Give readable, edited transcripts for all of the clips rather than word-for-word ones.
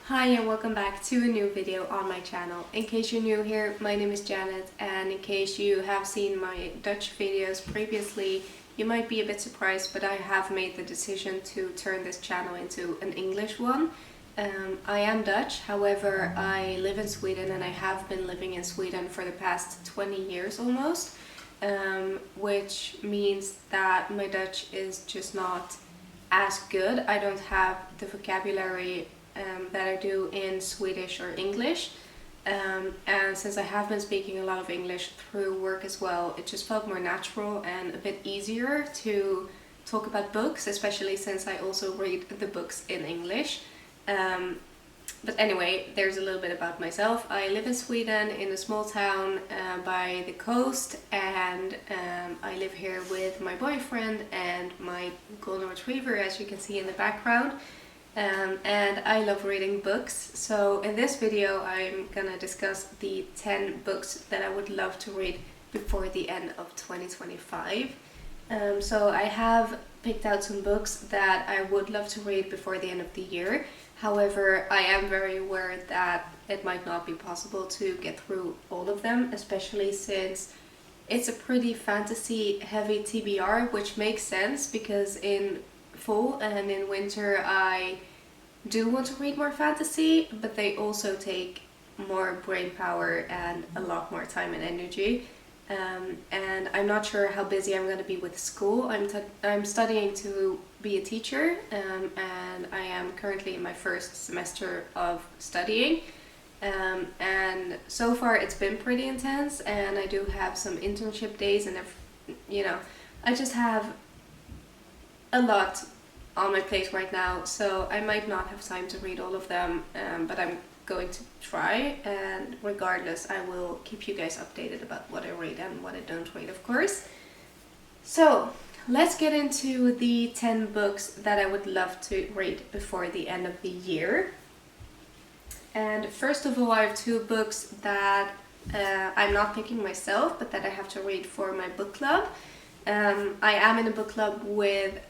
Hi and welcome back to a new video on my channel. In case you're new here, my name is Janet, and in case you have seen my Dutch videos previously, you might be a bit surprised, but I have made the decision to turn this channel into an English one. I am Dutch, however I live in Sweden and I have been living in Sweden for the past 20 years almost, which means that my Dutch is just not as good. I don't have the vocabulary that I do in Swedish or English, and since I have been speaking a lot of English through work as well, it just felt more natural and a bit easier to talk about books, especially since I also read the books in English. But anyway, there's a little bit about myself. I live in Sweden in a small town by the coast, and I live here with my boyfriend and my golden retriever, as you can see in the background. And I love reading books, so in this video I'm gonna discuss the 10 books that I would love to read before the end of 2025. So I have picked out some books that I would love to read before the end of the year. However, I am very aware that it might not be possible to get through all of them, especially since it's a pretty fantasy heavy TBR, which makes sense because in fall and in winter I do want to read more fantasy, but they also take more brain power and a lot more time and energy. And I'm not sure how busy I'm going to be with school. I'm studying to be a teacher, and I am currently in my first semester of studying. And so far it's been pretty intense, and I do have some internship days, and I just have a lot on my plate right now, so I might not have time to read all of them, but I'm going to try, and regardless I will keep you guys updated about what I read and what I don't read, of course. So let's get into the 10 books that I would love to read before the end of the year. And first of all, I have two books that I'm not picking myself, but that I have to read for my book club. I am in a book club with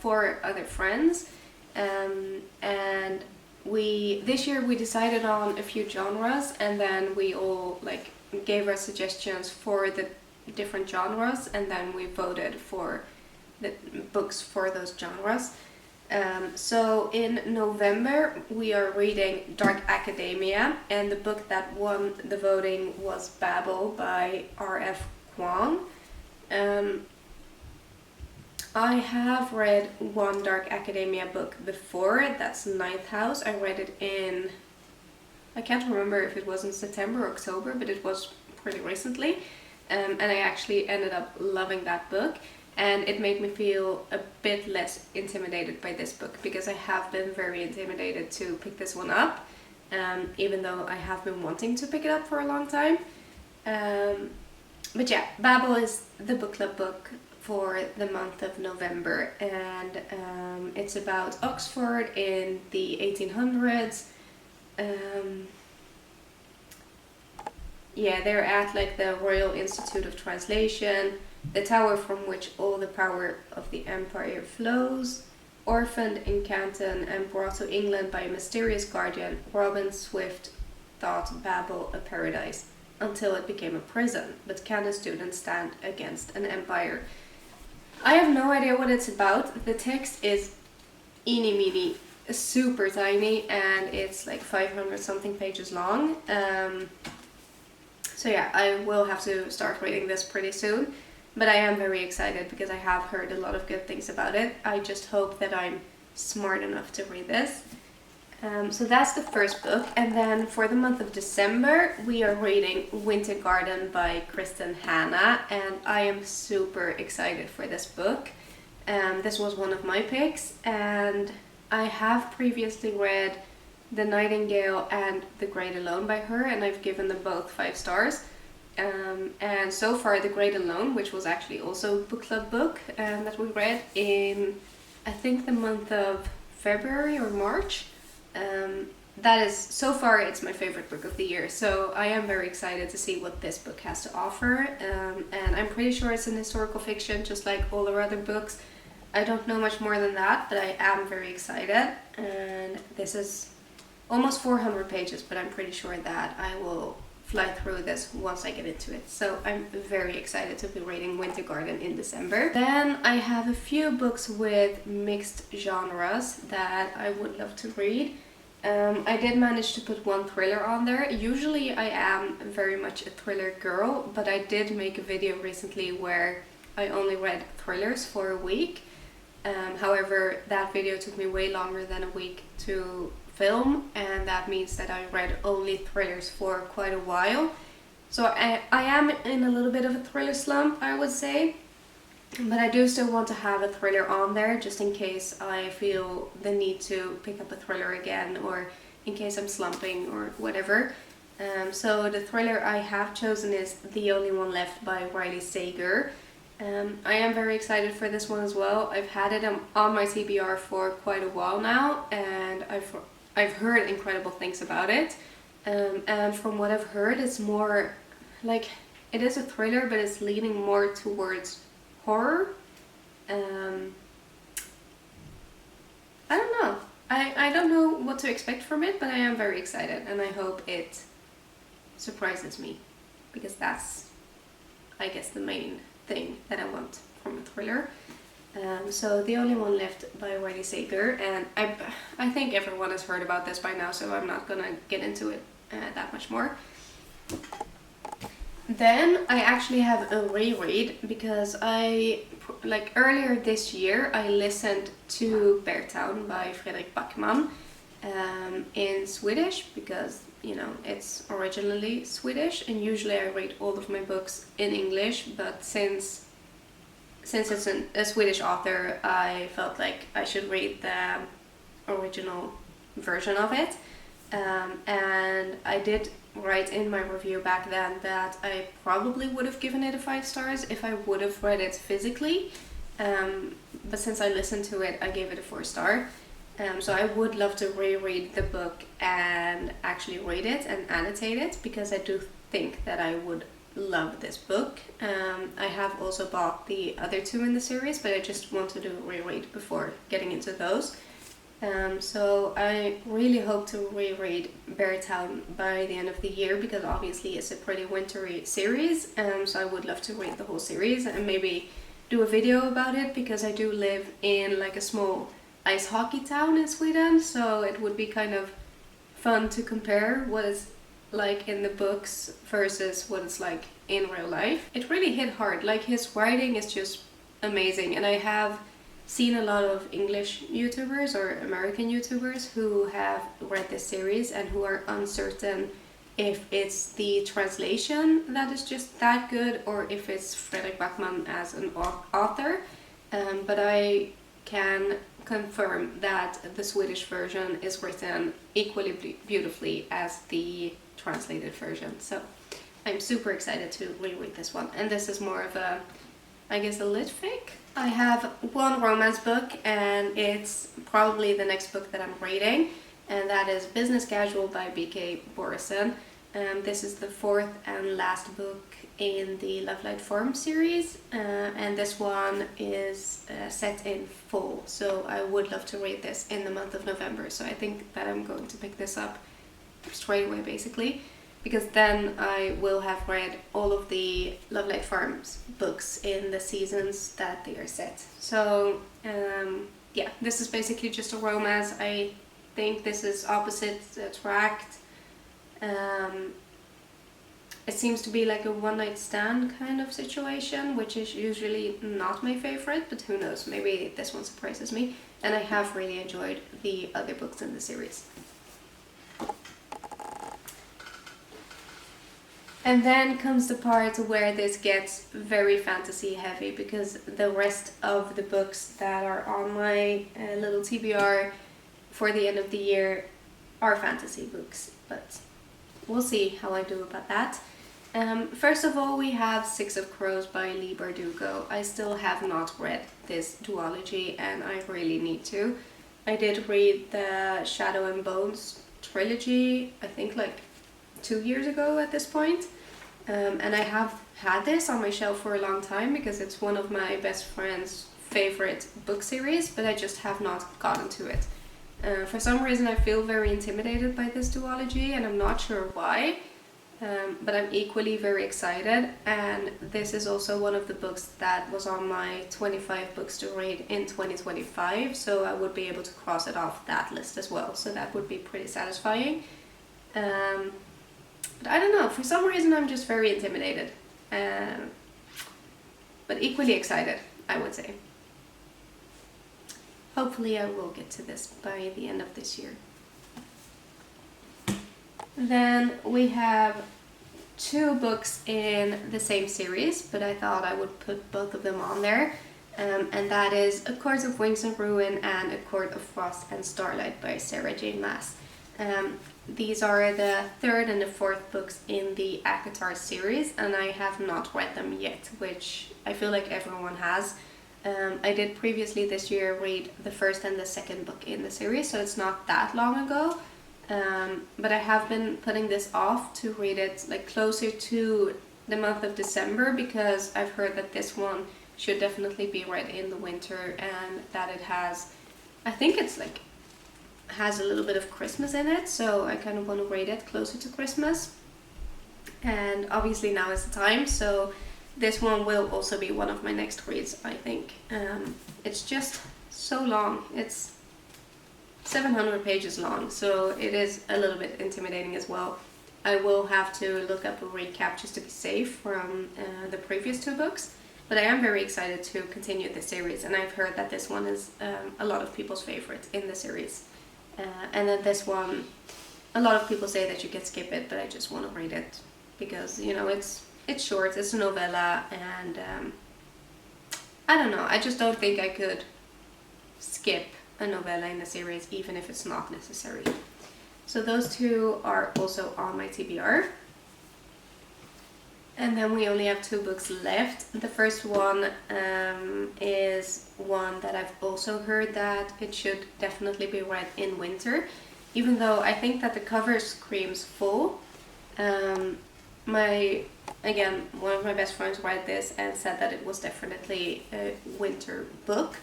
4 other friends, and this year we decided on a few genres, and then we all gave our suggestions for the different genres, and then we voted for the books for those genres. So in November we are reading Dark Academia, and the book that won the voting was Babel by R.F. Kuang. I have read one Dark Academia book before, that's Ninth House. I read it in, I can't remember if it was in September or October, but it was pretty recently. And I actually ended up loving that book, and it made me feel a bit less intimidated by this book, because I have been very intimidated to pick this one up, even though I have been wanting to pick it up for a long time. But yeah, Babel is the book club book for the month of November, and it's about Oxford in the 1800s. They're at the Royal Institute of Translation, the tower from which all the power of the empire flows. Orphaned in Canton and brought to England by a mysterious guardian, Robin Swift thought Babel a paradise until it became a prison. But can a student stand against an empire? I have no idea what it's about. The text is eeny meeny, super tiny, and it's 500 something pages long. So yeah, I will have to start reading this pretty soon, but I am very excited because I have heard a lot of good things about it. I just hope that I'm smart enough to read this. So that's the first book, and then for the month of December we are reading Winter Garden by Kristen Hanna, and I am super excited for this book. This was one of my picks, and I have previously read The Nightingale and The Great Alone by her, and I've given them both 5 stars. And so far The Great Alone, which was actually also a book club book that we read in, I think, the month of February or March. That is, so far it's my favorite book of the year, so I am very excited to see what this book has to offer, and I'm pretty sure it's an historical fiction just like all our other books. I don't know much more than that, but I am very excited, and this is almost 400 pages, but I'm pretty sure that I will fly through this once I get into it. So I'm very excited to be reading Winter Garden in December. Then I have a few books with mixed genres that I would love to read. I did manage to put one thriller on there. Usually I am very much a thriller girl, but I did make a video recently where I only read thrillers for a week. However, that video took me way longer than a week to film, and that means that I read only thrillers for quite a while. So I am in a little bit of a thriller slump, I would say. But I do still want to have a thriller on there, just in case I feel the need to pick up a thriller again, or in case I'm slumping or whatever. So the thriller I have chosen is The Only One Left by Riley Sager. I am very excited for this one as well. I've had it on my TBR for quite a while now, and I've heard incredible things about it. And from what I've heard, it's more like, it is a thriller, but it's leaning more towards horror. I don't know. I don't know what to expect from it, but I am very excited, and I hope it surprises me, because that's, I guess, the main thing that I want from a thriller. So The Only One Left by Riley Sager, and I think everyone has heard about this by now, so I'm not gonna get into it that much more. Then I actually have a reread, because earlier this year I listened to Beartown by Fredrik Backman in Swedish, because it's originally Swedish, and usually I read all of my books in English, but since it's a Swedish author, I felt like I should read the original version of it. And I did write in my review back then that I probably would have given it a 5 stars if I would have read it physically. But since I listened to it, I gave it a 4 star. So I would love to reread the book and actually read it and annotate it, because I do think that I would love this book. I have also bought the other 2 in the series, but I just want to do a reread before getting into those. So I really hope to reread Beartown by the end of the year, because obviously it's a pretty wintry series, so I would love to read the whole series and maybe do a video about it, because I do live in like a small ice hockey town in Sweden, so it would be kind of fun to compare what it's like in the books versus what it's like in real life. It really hit hard. Like, his writing is just amazing, and I have seen a lot of English YouTubers or American YouTubers who have read this series and who are uncertain if it's the translation that is just that good, or if it's Fredrik Backman as an author. But I can confirm that the Swedish version is written equally beautifully as the translated version. So I'm super excited to reread this one. And this is more of a, I guess, a lit fic. I have one romance book, and it's probably the next book that I'm reading, and that is Business Casual by B.K. Borison. This is the 4th and last book in the Love Light Forum series, and this one is set in fall, so I would love to read this in the month of November. So I think that I'm going to pick this up straight away, basically, because then I will have read all of the Love Light Farms books in the seasons that they are set. So yeah, this is basically just a romance. I think this is opposite attract. It seems to be like a one-night stand kind of situation, which is usually not my favorite, but who knows, maybe this one surprises me. And I have really enjoyed the other books in the series. And then comes the part where this gets very fantasy heavy, because the rest of the books that are on my little TBR for the end of the year are fantasy books, but we'll see how I do about that. First of all, we have Six of Crows by Leigh Bardugo. I still have not read this duology, and I really need to. I did read the Shadow and Bones trilogy, I think like 2 years ago at this point. And I have had this on my shelf for a long time, because it's one of my best friend's favorite book series, but I just have not gotten to it. For some reason I feel very intimidated by this duology, and I'm not sure why. But I'm equally very excited, and this is also one of the books that was on my 25 books to read in 2025, so I would be able to cross it off that list as well, so that would be pretty satisfying. But I don't know, for some reason I'm just very intimidated, but equally excited, I would say. Hopefully I will get to this by the end of this year. Then we have 2 books in the same series, but I thought I would put both of them on there. And that is A Court of Wings and Ruin and A Court of Frost and Starlight by Sarah J. Maas. These are the 3rd and the 4th books in the ACOTAR series, and I have not read them yet, which I feel like everyone has. I did previously this year read the 1st and the 2nd book in the series, so it's not that long ago. But I have been putting this off to read it like closer to the month of December, because I've heard that this one should definitely be read in the winter, and that it has, I think it's like, has a little bit of Christmas in it, so I kind of want to read it closer to Christmas. And obviously now is the time, so this one will also be one of my next reads, I think. It's just so long. It's 700 pages long, so it is a little bit intimidating as well. I will have to look up a recap just to be safe from the previous 2 books, but I am very excited to continue this series, and I've heard that this one is a lot of people's favorite in the series. And then this one, a lot of people say that you can skip it, but I just want to read it because, you know, it's short, it's a novella, and I don't know, I just don't think I could skip a novella in the series, even if it's not necessary. So those 2 are also on my TBR. And then we only have 2 books left. The first one is one that I've also heard that it should definitely be read in winter, even though I think that the cover screams fall. Again, one of my best friends read this and said that it was definitely a winter book,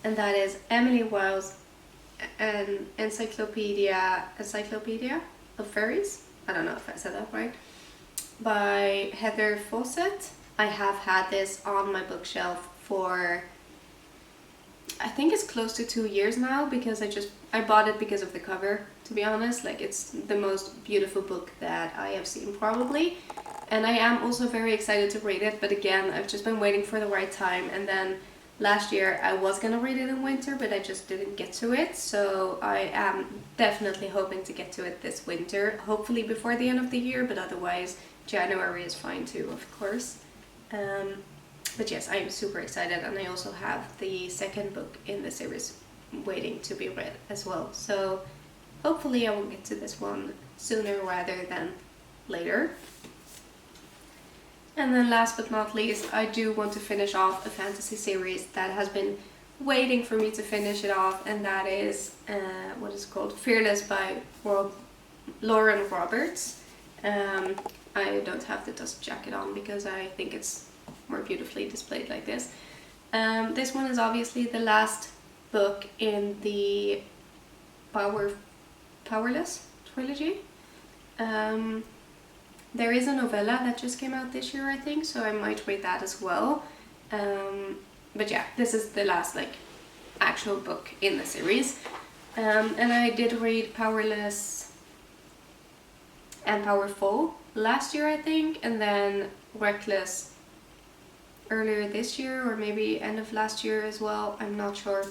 and that is Emily Wilde's an encyclopedia of fairies. I don't know if I said that right. By Heather Fawcett. I have had this on my bookshelf for, I think it's close to 2 years now, because I bought it because of the cover, to be honest. Like, it's the most beautiful book that I have seen probably, and I am also very excited to read it, but again, I've just been waiting for the right time, and then last year I was gonna read it in winter, but I just didn't get to it, so I am definitely hoping to get to it this winter, hopefully before the end of the year, but otherwise January is fine too, of course. But yes, I am super excited, and I also have the 2nd book in the series waiting to be read as well, so hopefully I will get to this one sooner rather than later. And then last but not least, I do want to finish off a fantasy series that has been waiting for me to finish it off, and that is, what is it called? Fearless by Lauren Roberts. I don't have the dust jacket on because I think it's more beautifully displayed like this. This one is obviously the last book in the Powerless trilogy. There is a novella that just came out this year, I think, so I might read that as well. But yeah, this is the last like actual book in the series. And I did read Powerless and Powerful last year, I think, and then Reckless earlier this year, or maybe end of last year as well, I'm not sure.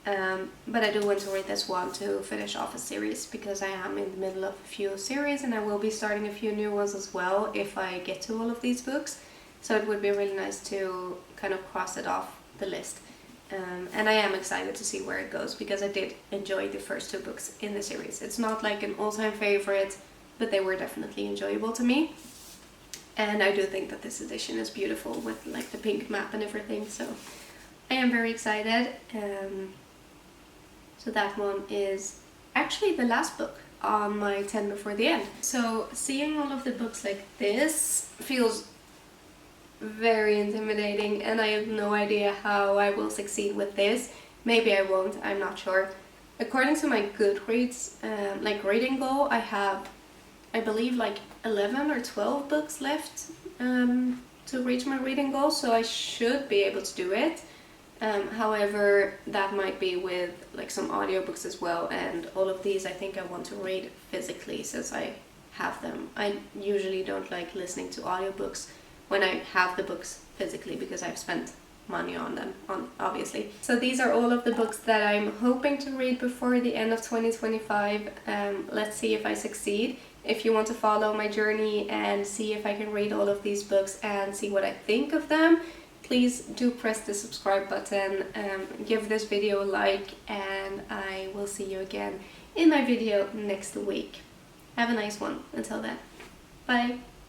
But I do want to read this one to finish off a series, because I am in the middle of a few series, and I will be starting a few new ones as well if I get to all of these books. So it would be really nice to kind of cross it off the list. And I am excited to see where it goes, because I did enjoy the first 2 books in the series. It's not like an all-time favorite, but they were definitely enjoyable to me. And I do think that this edition is beautiful with like the pink map and everything, so I am very excited. So that one is actually the last book on my 10 before the end. So seeing all of the books like this feels very intimidating, and I have no idea how I will succeed with this. Maybe I won't, I'm not sure. According to my Goodreads like reading goal, I have, I believe, like 11 or 12 books left to reach my reading goal, so I should be able to do it. However, that might be with like some audiobooks as well, and all of these I think I want to read physically since I have them. I usually don't like listening to audiobooks when I have the books physically because I've spent money on them, obviously. So these are all of the books that I'm hoping to read before the end of 2025. Let's see if I succeed. If you want to follow my journey and see if I can read all of these books and see what I think of them, please do press the subscribe button, give this video a like, and I will see you again in my video next week. Have a nice one. Until then, bye!